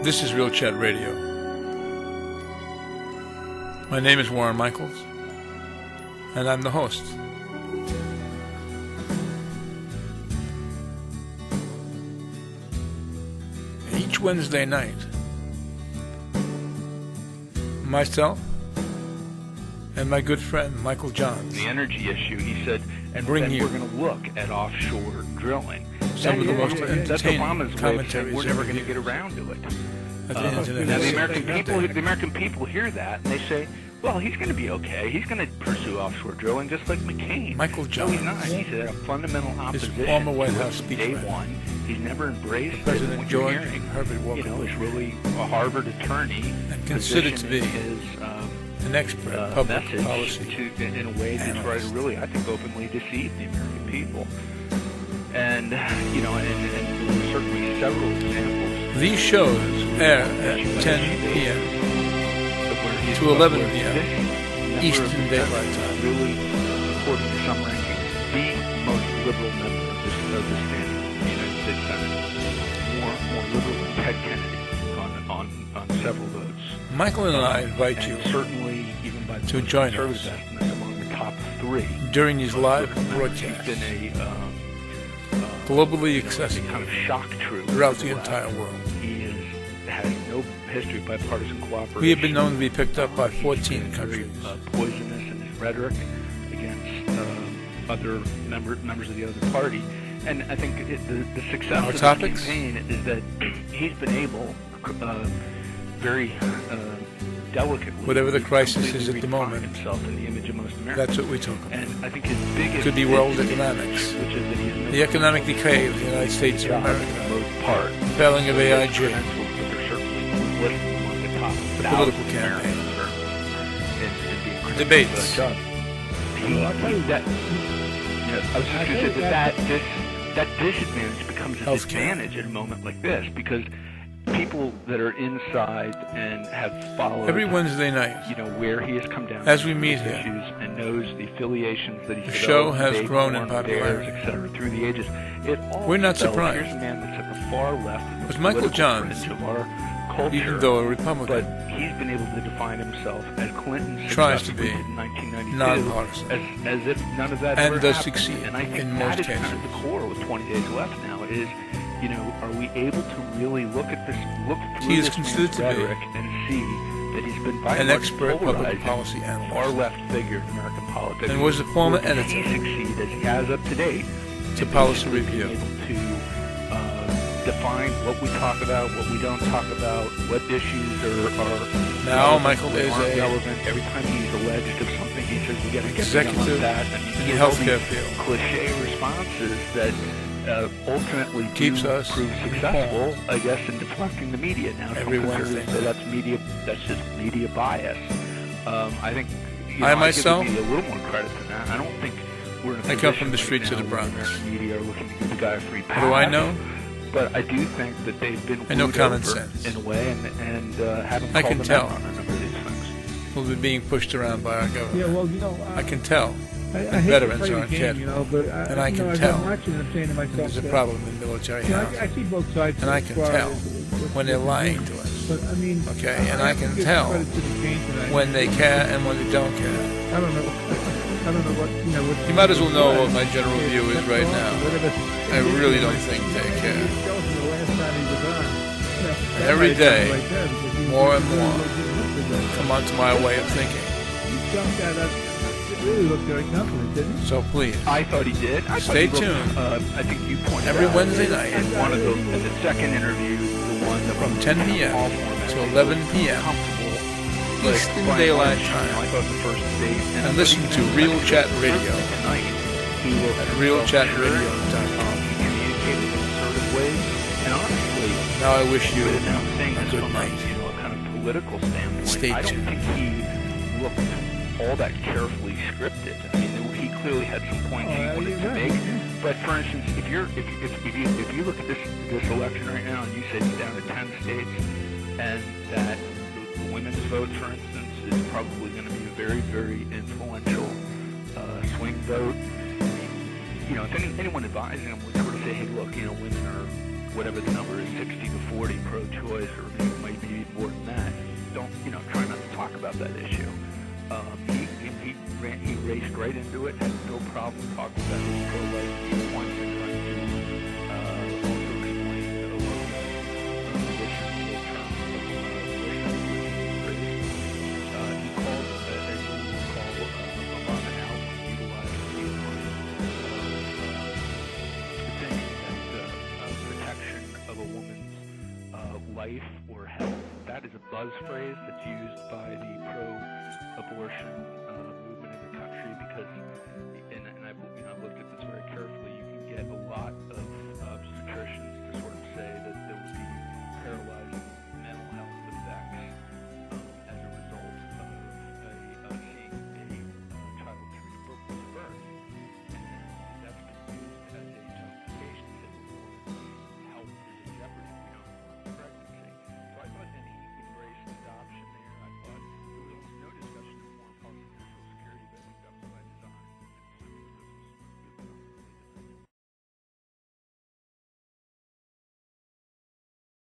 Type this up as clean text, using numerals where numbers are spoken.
This is Real Chat Radio. My name is Warren Michaels, and I'm the host. Each Wednesday night, myself and my good friend Michael Johns, the energy issue, he said, and bring then you we're going to look at offshore drilling. some of the most entertaining Obama's commentaries. We're never going to get around to it. That the internet Now has. the American people hear that and they say, well, he's going to be okay. He's going to pursue offshore drilling just like McCain. Michael Johns, No, he's not. He's had a fundamental opposition former White House to speechman. day one. He's never embraced President what George you're hearing. Herbert Walker Is really a Harvard attorney and considered to be his an expert in public message policy. in a way to try to analyst. really, I think, openly deceive the American people. And, and there were certainly several examples. These shows air at 10 p.m. to 11 p.m. Eastern Daylight Time. Really, according to some rankings, the most liberal member of this standing in the United States Senate. More liberal than Ted Kennedy on several votes. Michael and I invite And you certainly, even by to join conservative us estimates, among the top three. during these live He's broadcasts, been a globally a accessible kind of shock troop throughout for the left. entire world. He has no history of bipartisan cooperation. We have been known to be picked up by 14 He's countries. very poisonous in his rhetoric against other members of the other party. And I think the success Our of topics? the campaign is that he's been able, very delicately, Whatever the crisis completely is at the redefine moment, himself in the image of most Americans. That's what we talk about. And I think his biggest Could be world issue, economics, which is that he's the economic decay of the United States of job for America, the most part. failing of AIG, Credentials that are certainly listed among the top political 1,000 campaign, Americans in being credentialed debates. for that job. I was just going to say that disadvantage becomes a Healthcare. disadvantage at a moment like this, because people that are inside and have followed every Wednesday night. where he has come down As we with meet these here, issues and knows the affiliations that he's the show developed, has Dave grown in Warren, popularity. Bears, etc., through the ages. It all We're not spells, surprised. Here's a man that's at the far left of the With Michael political Johns, fringe of our culture, even though a Republican, but he's been able to define himself as Clinton tries to be did in 1992, nonpartisan, as if none of that and ever does happened. succeed And I think in that most is kind cases. of the core with 20 days left now is, are we able to really look through He is this considered man's to be rhetoric and see that he's been by an and large expert public polarizing policy far analyst, left figure in American politics. and was a former Will editor he succeed as he has up to date to in Policy basically Review. being able to define what we talk about, what we don't talk about, what issues are Now relevant, Michael what is aren't a relevant. Every time he's alleged of something, he says we got to get executive beyond that. And in he the has all healthcare these field. cliche responses that ultimately Keeps do us prove successful, I guess, in deflecting the media. Now, Every some conservatives Wednesday say night. that's media. That's just media bias. I think I I myself- give the media a little more credit than that. I don't think we're in a I come from position the streets right of the now where Bronx. American media are looking to give the guy a free pass. What do I know? But I do think that they've been I know wooed common over sense. in a way, and haven't I called can them tell. out on a number of these things. will be being pushed around by our government. Yeah, well, I can tell. I And hate veterans to play aren't the game, cared but And I can as tell I'm watching, I'm saying to myself, There's a that, problem in military I housing, see both sides. and I as can far tell as when they're what lying do. to us. But I mean, Okay, and I have to can give tell credit to the change tonight. when they care and when they don't care. I don't know. I don't know what what. You might as well know what my general view is right now. I really don't think they care. Every day, more and more, come onto my way of thinking. It really looked very confident, didn't it? So please, I thought he did. I thought Stay he looked, tuned. I think you pointed Every out Wednesday night. in one of in the second interview, the one that From was 10 kind of p.m. all format, to 11 p.m. comfortable, Eastern by and Daylight large, Time. I thought the first debate, And listen to Real Chat Radio tonight. He will at realchatradio.com. He communicated in assertive ways, and honestly, Now I wish you but now I'm saying a this good from night. a kind of political standpoint. Stay I don't tuned. think he looked all that carefully scripted. I mean, he clearly had some points he wanted to make. But for instance, if you look at this election right now and you say it's down to 10 states, and that the women's vote, for instance, is probably going to be a very, very influential swing vote. If anyone advising him would sort of say, hey, look, women are whatever the number is, 60 to 40 pro-choice, or maybe even more than that. Try not to talk about that issue. He raced right into it, had no problem talking about his pro-life viewpoints and trying to also explain the position in terms of abortion, which he praised. He called, as you will recall, Obama out when he utilized the protection of a woman's life or health. That is a buzz phrase that's used by the pro-abortion